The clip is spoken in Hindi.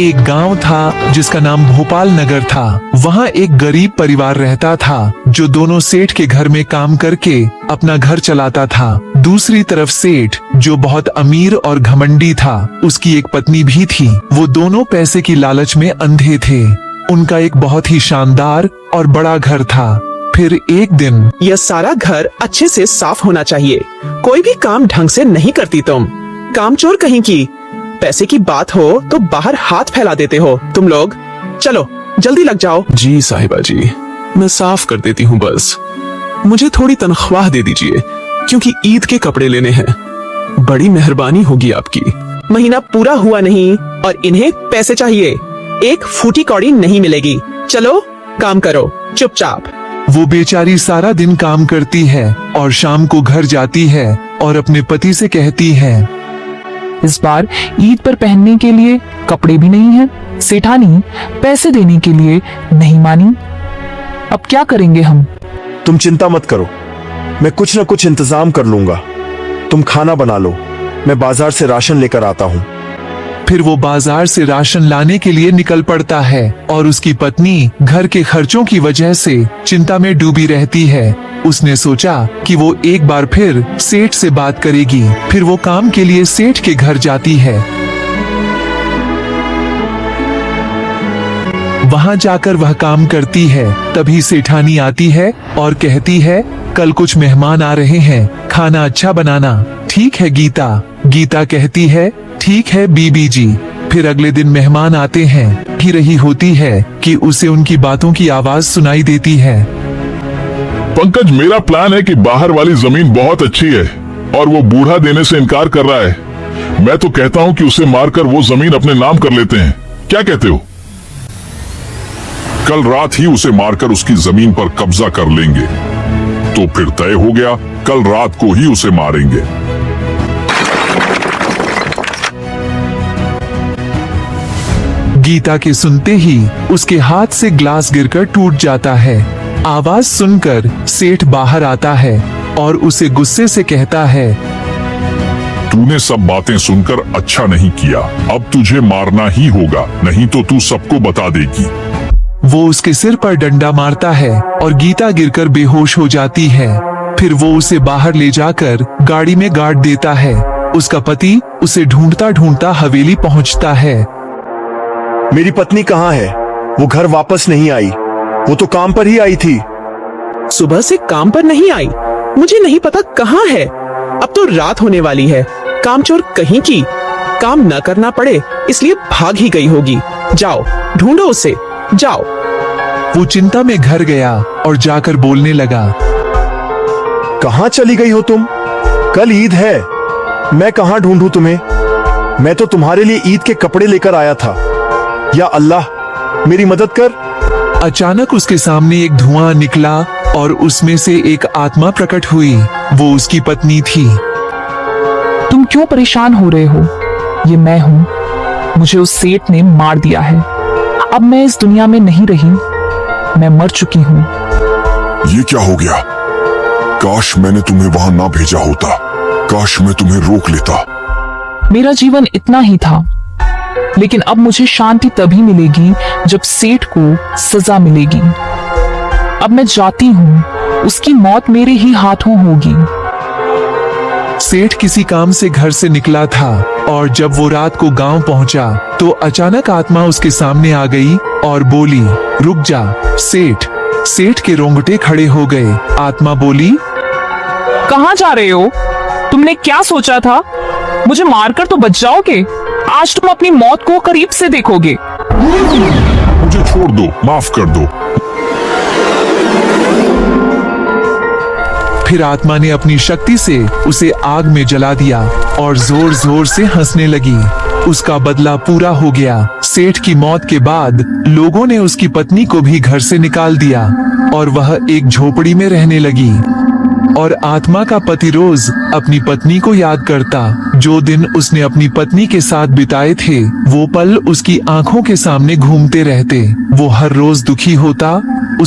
एक गांव था जिसका नाम भोपाल नगर था। वहाँ एक गरीब परिवार रहता था जो दोनों सेठ के घर में काम करके अपना घर चलाता था। दूसरी तरफ सेठ जो बहुत अमीर और घमंडी था, उसकी एक पत्नी भी थी। वो दोनों पैसे की लालच में अंधे थे। उनका एक बहुत ही शानदार और बड़ा घर था। फिर एक दिन, यह सारा घर अच्छे से साफ होना चाहिए। कोई भी काम ढंग से नहीं करती तुम, कामचोर कहीं की। पैसे की बात हो तो बाहर हाथ फैला देते हो तुम लोग। चलो जल्दी लग जाओ। जी साहिबा जी, मैं साफ कर देती हूँ, बस मुझे थोड़ी तनख्वाह दे दीजिए क्योंकि ईद के कपड़े लेने हैं। बड़ी मेहरबानी होगी आपकी। महीना पूरा हुआ नहीं और इन्हें पैसे चाहिए। एक फूटी कौड़ी नहीं मिलेगी। चलो काम करो चुपचाप। वो बेचारी सारा दिन काम करती है और शाम को घर जाती है और अपने पति से कहती है, इस बार ईद पर पहनने के लिए कपड़े भी नहीं हैं। सेठानी पैसे देने के लिए नहीं मानी। अब क्या करेंगे हम? तुम चिंता मत करो, मैं कुछ न कुछ इंतजाम कर लूंगा। तुम खाना बना लो, मैं बाजार से राशन लेकर आता हूँ। फिर वो बाजार से राशन लाने के लिए निकल पड़ता है और उसकी पत्नी घर के खर्चों की वजह से चिंता में डूबी रहती है। उसने सोचा कि वो एक बार फिर सेठ से बात करेगी। फिर वो काम के लिए सेठ के घर जाती है। वहाँ जाकर वह काम करती है। तभी सेठानी आती है और कहती है, कल कुछ मेहमान आ रहे हैं, खाना अच्छा बनाना। ठीक है गीता। गीता कहती है, ठीक है बीबी जी। फिर अगले दिन मेहमान आते हैं। ही रही होती है कि उसे उनकी बातों की आवाज सुनाई देती है। पंकज, मेरा प्लान है कि बाहर वाली जमीन बहुत अच्छी है और वो बूढ़ा देने से इनकार कर रहा है। मैं तो कहता हूँ कि उसे मारकर वो जमीन अपने नाम कर लेते हैं। क्या कहते हो? कल रात ही उसे मारकर उसकी जमीन पर कब्जा कर लेंगे। तो फिर तय हो गया, कल रात को ही उसे मारेंगे। गीता के सुनते ही उसके हाथ से ग्लास गिरकर टूट जाता है। आवाज सुनकर सेठ बाहर आता है और उसे गुस्से से कहता है, तूने सब बातें सुनकर अच्छा नहीं किया। अब तुझे मारना ही होगा, नहीं तो तू सबको बता देगी। वो उसके सिर पर डंडा मारता है और गीता गिरकर बेहोश हो जाती है। फिर वो उसे बाहर ले जाकर गाड़ी में गाड़ देता है। उसका पति उसे ढूंढता ढूंढता हवेली पहुंचता है। मेरी पत्नी कहाँ है? वो घर वापस नहीं आई। वो तो काम पर ही आई थी। सुबह से काम पर नहीं आई। मुझे नहीं पता कहाँ है। अब तो रात होने वाली है। कामचोर कहीं की। काम न करना पड़े इसलिए भाग ही गई होगी। जाओ ढूंढो उसे, जाओ। वो चिंता में घर गया और जाकर बोलने लगा, कहाँ चली गई हो तुम? कल ईद है, मैं कहाँ ढूंढूं तुम्हें? मैं तो तुम्हारे लिए ईद के कपड़े लेकर आया था। या अल्लाह, मेरी मदद कर। अचानक उसके सामने एक धुआं निकला और उसमें से एक आत्मा प्रकट हुई। वो उसकी पत्नी थी। तुम क्यों परेशान हो रहे हो? ये मैं हूँ। मुझे उस सेठ ने मार दिया है। अब मैं इस दुनिया में नहीं रही। मैं मर चुकी हूँ। ये क्या हो गया? काश मैंने तुम्हें वहां ना भेजा होता। काश मैं तुम्हें रोक लेता। मेरा जीवन इतना ही था, लेकिन अब मुझे शांति तभी मिलेगी जब सेठ को सजा मिलेगी। अब मैं जाती हूँ। उसकी मौत मेरे ही हाथों होगी। सेठ किसी काम से घर से निकला था और जब वो रात को गांव पहुंचा तो अचानक आत्मा उसके सामने आ गई और बोली, रुक जा सेठ। सेठ के रोंगटे खड़े हो गए। आत्मा बोली, कहाँ जा रहे हो? तुमने क्या सोचा था? मुझे मारकर तो बच जाओगे। आज तुम अपनी मौत को करीब से देखोगे। मुझे छोड़ दो, माफ कर दो। फिर आत्मा ने अपनी शक्ति से उसे आग में जला दिया और जोर जोर से हंसने लगी। उसका बदला पूरा हो गया। सेठ की मौत के बाद लोगों ने उसकी पत्नी को भी घर से निकाल दिया और वह एक झोपड़ी में रहने लगी। और आत्मा का पति रोज अपनी पत्नी को याद करता। जो दिन उसने अपनी पत्नी के साथ बिताए थे वो पल उसकी आंखों के सामने घूमते रहते। वो हर रोज दुखी होता